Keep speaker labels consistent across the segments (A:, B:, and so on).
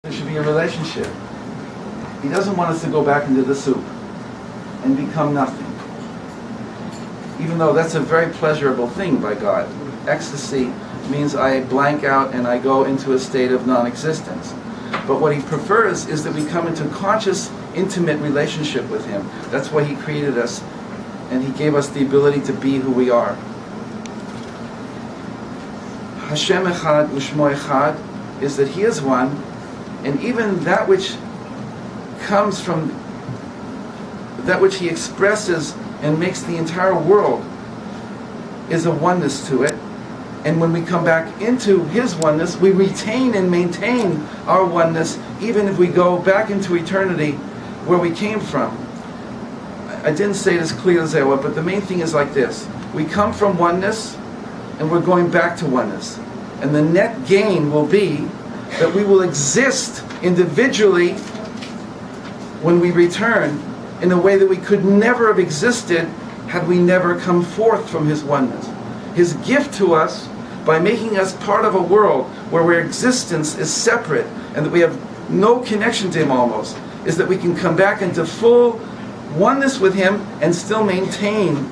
A: There should be a relationship. He doesn't want us to go back into the soup and become nothing. Even though that's a very pleasurable thing by God. Ecstasy means I blank out and I go into a state of non-existence. But what he prefers is that we come into conscious, intimate relationship with him. That's why he created us, and he gave us the ability to be who we are. Hashem Echad U'Shmo Echad is that he is one, and even that which comes from, that which he expresses and makes the entire world is a oneness to it. And when we come back into his oneness, we retain and maintain our oneness, even if we go back into eternity where we came from. I didn't say it as clear as I would, but the main thing is like this. We come from oneness, and we're going back to oneness. And the net gain will be that we will exist individually when we return in a way that we could never have existed had we never come forth from his oneness. His gift to us, by making us part of a world where our existence is separate and that we have no connection to him almost, is that we can come back into full oneness with him and still maintain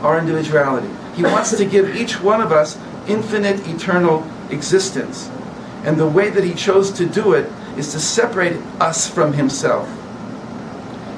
A: our individuality. He wants to give each one of us infinite, eternal existence. And the way that he chose to do it is to separate us from himself.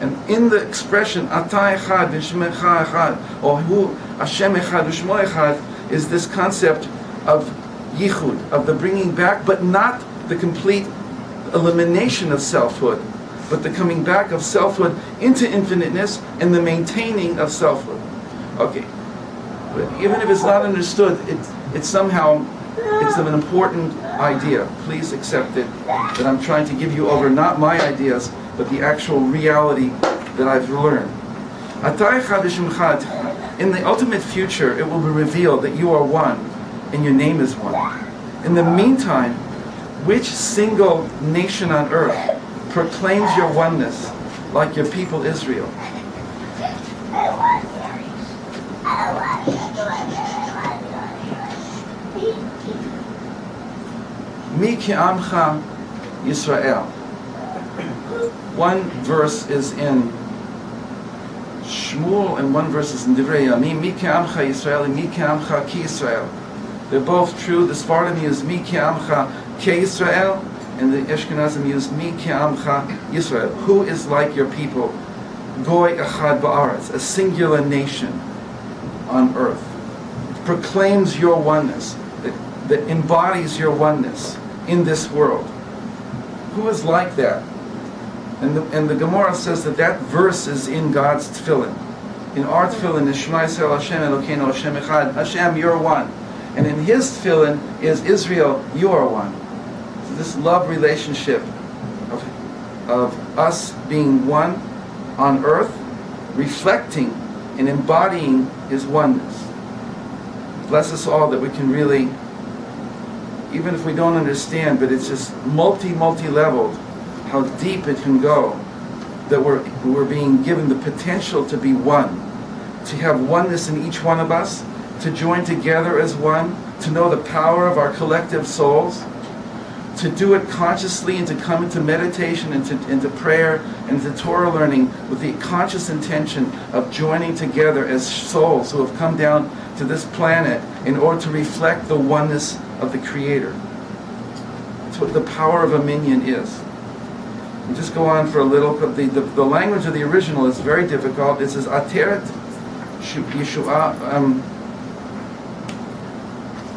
A: And in the expression Ata Echad V'Shmecha Echad, or Hu Hashem Echad U'Shmo Echad, is this concept of yichud, of the bringing back, but not the complete elimination of selfhood, but the coming back of selfhood into infiniteness and the maintaining of selfhood. Okay, but even if it's not understood, it's somehow, it's an important idea. Please accept it, that I'm trying to give you over not my ideas, but the actual reality that I've learned. Ata Echad V'Shem Echad. In the ultimate future, it will be revealed that you are one, and your name is one. In the meantime, which single nation on earth proclaims your oneness like your people Israel? Mi Ki'amcha Yisrael. One verse is in Shmuel and one verse is in Divrei Yamim. Mi Ki'amcha Yisrael, Mi Ki'amcha Ki Yisrael. They're both true. The Sephardim use Mi Ki'amcha Ke Yisrael, and the Ashkenazim use Mi Ki'amcha Yisrael. Who is like your people? Goy Echad Ba'aretz, a singular nation on earth. It proclaims your oneness, that embodies your oneness in this world. Who is like that? And the Gemara says that verse is in God's tefillin. In our tefillin is Shema Yisrael Hashem Elokeinu Hashem Echad. Hashem, you're one. And in his tefillin is Israel, you are one. So this love relationship of us being one on earth, reflecting and embodying his oneness. Bless us all that we can really, even if we don't understand, but it's just multi-leveled, how deep it can go, that we're being given the potential to be one, to have oneness in each one of us, to join together as one, to know the power of our collective souls, to do it consciously and to come into meditation, into prayer, and into Torah learning with the conscious intention of joining together as souls who have come down to this planet in order to reflect the oneness of the Creator. That's what the power of a minyan is. We just go on for a little. The language of the original is very difficult. It says Ateret Yeshua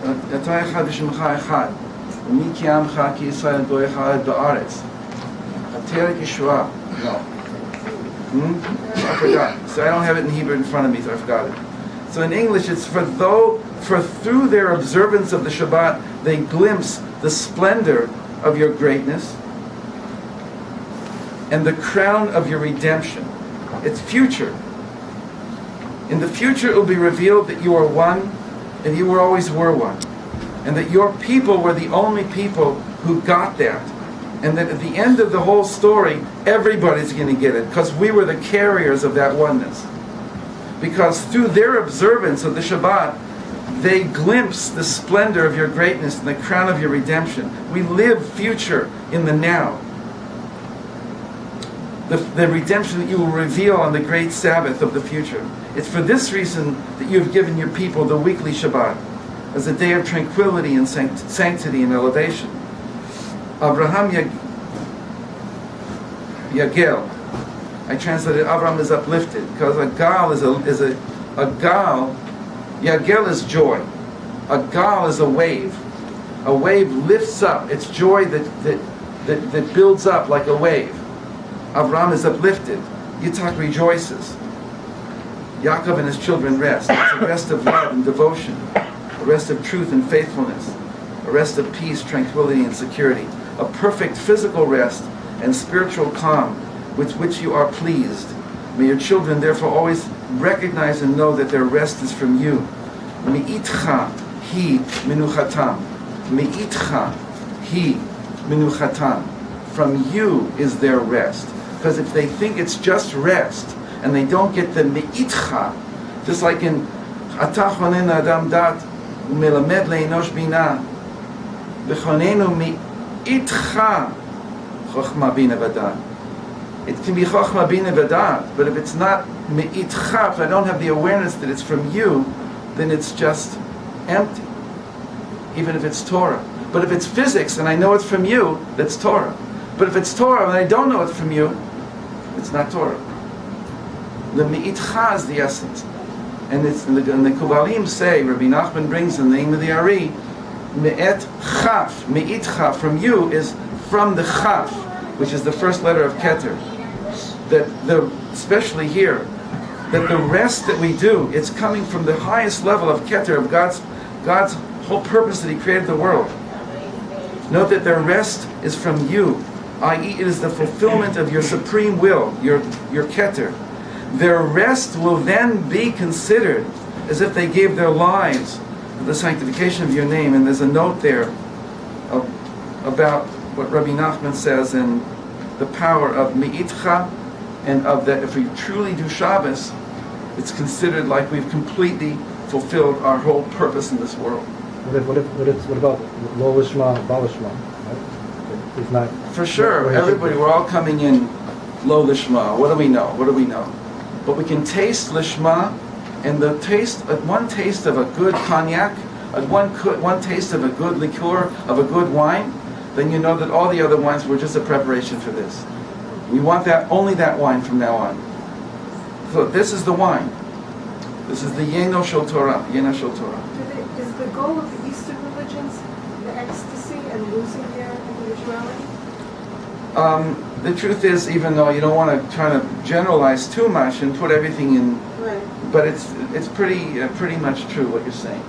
A: Ata Echad V'Shemcha Echad Mi Ki'amcha Ki Yisrael Goy Echad Ba'aretz. Ateret Yeshua. No. I forgot. So I don't have it in Hebrew in front of me, so I forgot it. So in English, it's for through their observance of the Shabbat, they glimpse the splendor of your greatness and the crown of your redemption. It's future. In the future it will be revealed that you are one, and you always were one. And that your people were the only people who got that. And that at the end of the whole story, everybody's going to get it, because we were the carriers of that oneness. Because through their observance of the Shabbat, They glimpse the splendor of your greatness and the crown of your redemption. We live future in the now. The redemption that you will reveal on the great Sabbath of the future. It's for this reason that you have given your people the weekly Shabbat as a day of tranquility and sanctity and elevation. Abraham Yagel. I translated Abraham is uplifted because a gal is a gal. Yagel is joy. A gal is a wave. A wave lifts up. It's joy that builds up like a wave. Abraham is uplifted. Yitzhak rejoices. Yaakov and his children rest. It's a rest of love and devotion. A rest of truth and faithfulness. A rest of peace, tranquility, and security. A perfect physical rest and spiritual calm with which you are pleased. May your children therefore always recognize and know that their rest is from you. Me'itcha hi menuchatam. Me'itcha hi menuchatam. From you is their rest. Because if they think it's just rest, and they don't get the me'itcha, just like in Atah chonen adam dat u'melamed le'enosh bina, v'chonenu me'itcha chochma bina v'dat. It can be chochma bina v'dat, but if it's not me'itcha, if I don't have the awareness that it's from you, then it's just empty, even if it's Torah. But if it's physics and I know it's from you, that's Torah. But if it's Torah and I don't know it's from you, it's not Torah. The me'itcha is the essence. And the Kubalim say, Rabbi Nachman brings in the name of the Ari, me'et chaf, me'itcha, from you is from the chaf, which is the first letter of Keter. Especially here, that the rest that we do, it's coming from the highest level of Keter, of God's whole purpose that He created the world. Note that their rest is from you, i.e. it is the fulfillment of your supreme will, your Keter. Their rest will then be considered as if they gave their lives for the sanctification of your name. And there's a note there about what Rabbi Nachman says in the power of me'itcha, and of that if we truly do Shabbos, it's considered like we've completely fulfilled our whole purpose in this world.
B: What about lo lishma, ba lishma? Right? It's not.
A: For sure, everybody, we're all coming in lo lishma. What do we know? What do we know? But we can taste lishma, and the taste, one taste of a good cognac, one taste of a good liqueur, of a good wine, then you know that all the other wines were just a preparation for this. We want that, only that wine from now on. So this is the wine. This is the Yeno Shel Torah. Yeno Shel Torah.
C: Is the goal of the Eastern religions the ecstasy and losing their individuality?
A: The truth is, even though you don't want to try to generalize too much and put everything in,
C: Right.
A: but it's pretty much true what you're saying.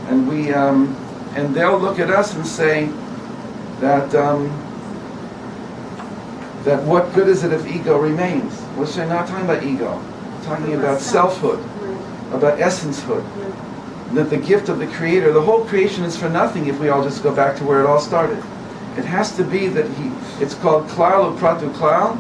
A: And we and they'll look at us and say that that what good is it if ego remains? We're not talking about ego. We're talking about selfhood, about essencehood. That the gift of the Creator, the whole creation is for nothing if we all just go back to where it all started. It has to be that it's called Klal Upratu Klal,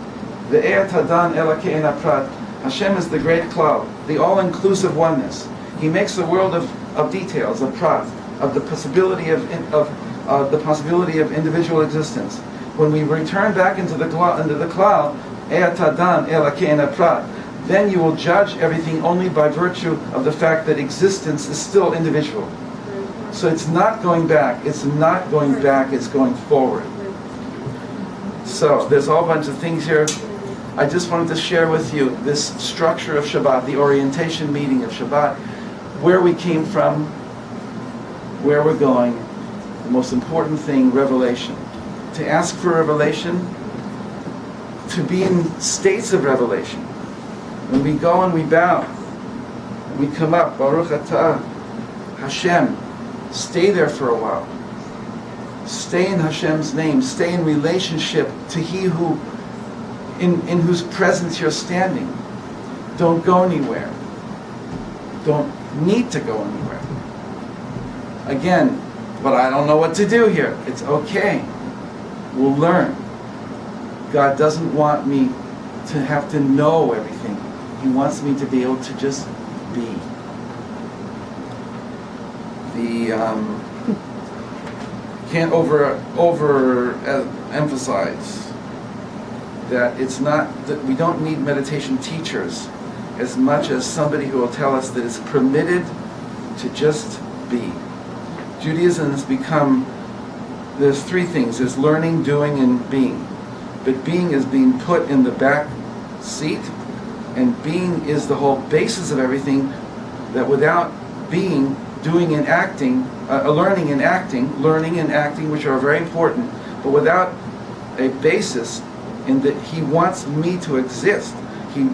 A: the E'er Tadan Elakei Prat. Hashem is the great Klal, the all-inclusive oneness. He makes the world of details, of Prat, of the possibility of individual existence. When we return back into the Klal, E'er Tadan Elakei Prat, then you will judge everything only by virtue of the fact that existence is still individual. So it's not going back, it's not going back, it's going forward. So there's a whole bunch of things here. I just wanted to share with you this structure of Shabbat, the orientation meeting of Shabbat, where we came from, where we're going, the most important thing, revelation. To ask for revelation, to be in states of revelation. When we go and we bow, and we come up, Baruch Atah, Hashem, stay there for a while. Stay in Hashem's name. Stay in relationship to He who, in whose presence you're standing. Don't go anywhere. Don't need to go anywhere. Again, but I don't know what to do here. It's okay. We'll learn. God doesn't want me to have to know everything. He wants me to be able to just be. can't emphasize that it's not that we don't need meditation teachers as much as somebody who will tell us that it's permitted to just be. Judaism has become, there's three things: there's learning, doing, and being. But being is being put in the back seat, and being is the whole basis of everything. That without being, doing and acting, learning and acting, which are very important, but without a basis in that he wants me to exist, he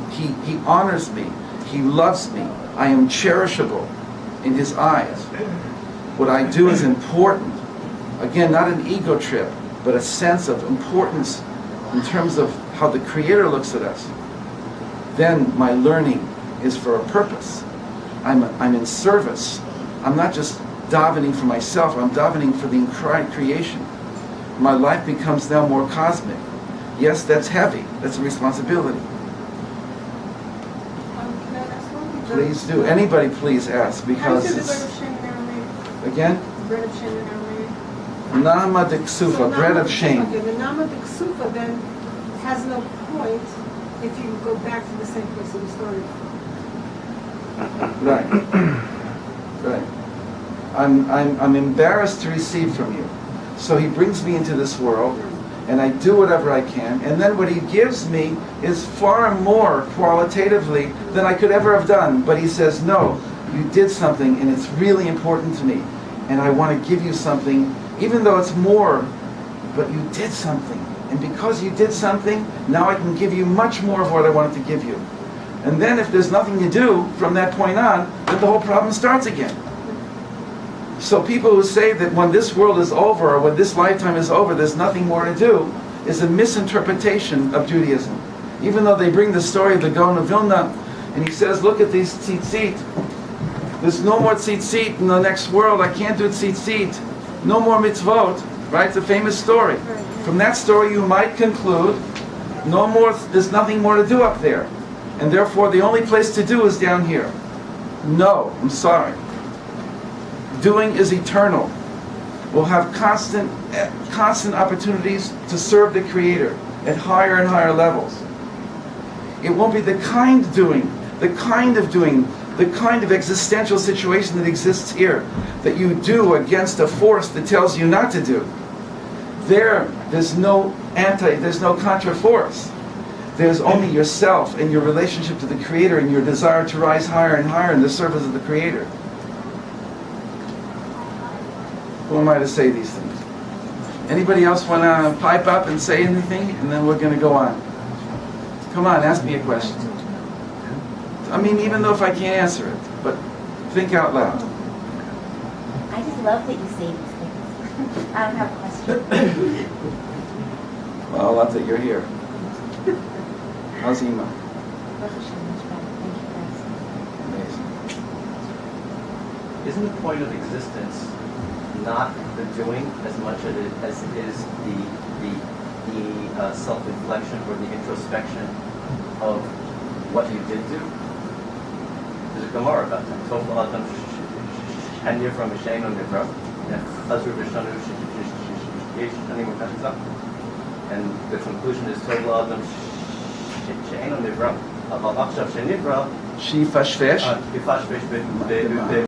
A: honors me, he loves me, I am cherishable in his eyes. What I do is important. Again, not an ego trip, but a sense of importance in terms of how the Creator looks at us. Then my learning is for a purpose. I'm in service. I'm not just davening for myself, I'm davening for the entire creation. My life becomes now more cosmic. Yes, that's heavy. That's a responsibility.
C: Can I ask one?
A: Please do. Anybody please ask,
C: How do
A: because
C: you say the
A: it's,
C: bread of shame in Aramaic?
A: again,
C: Bread of shame in Aramaic?
A: Nama de Ksufa, bread of shame.
C: Okay, the Nama de Ksufa then has no point if you go back to the same place that we started.
A: Right. Right. I'm embarrassed to receive from you. So he brings me into this world, and I do whatever I can, and then what he gives me is far more qualitatively than I could ever have done. But he says, no, you did something, and it's really important to me, and I want to give you something, even though it's more, but you did something. And because you did something, now I can give you much more of what I wanted to give you. And then if there's nothing to do from that point on, then the whole problem starts again. So people who say that when this world is over, or when this lifetime is over, there's nothing more to do, is a misinterpretation of Judaism. Even though they bring the story of the Gaon of Vilna, and he says, look at these tzitzit. There's no more tzitzit in the next world. I can't do tzitzit. No more mitzvot. Right? It's a famous story. From that story you might conclude, no more. There's nothing more to do up there. And therefore the only place to do is down here. No, I'm sorry. Doing is eternal. We'll have constant opportunities to serve the Creator at higher and higher levels. It won't be the kind of doing, the kind of existential situation that exists here that you do against a force that tells you not to do. There's no contra force. There's only yourself and your relationship to the Creator and your desire to rise higher and higher in the service of the Creator. Who am I to say these things? Anybody else want to pipe up and say anything? And then we're going to go on. Come on, ask me a question. I mean, even though if I can't answer it, but think out loud.
D: I just love that you say these things. I don't have a question.
A: Well, I love that you're here. How's Ima?
D: Thank you guys.
A: Amazing.
E: Isn't the point of existence not the doing as much as it is the self-reflection or the introspection of what you did do? There's a Gemara about that. Tov la'adam she'en yivra m'she'eino nivra, chazru v'shanu she'yesh shanim v'chazak. And the conclusion is Tov la'adam she'eino nivra, aval achshav she'nivra,
A: She fashvesh.
E: yifashvesh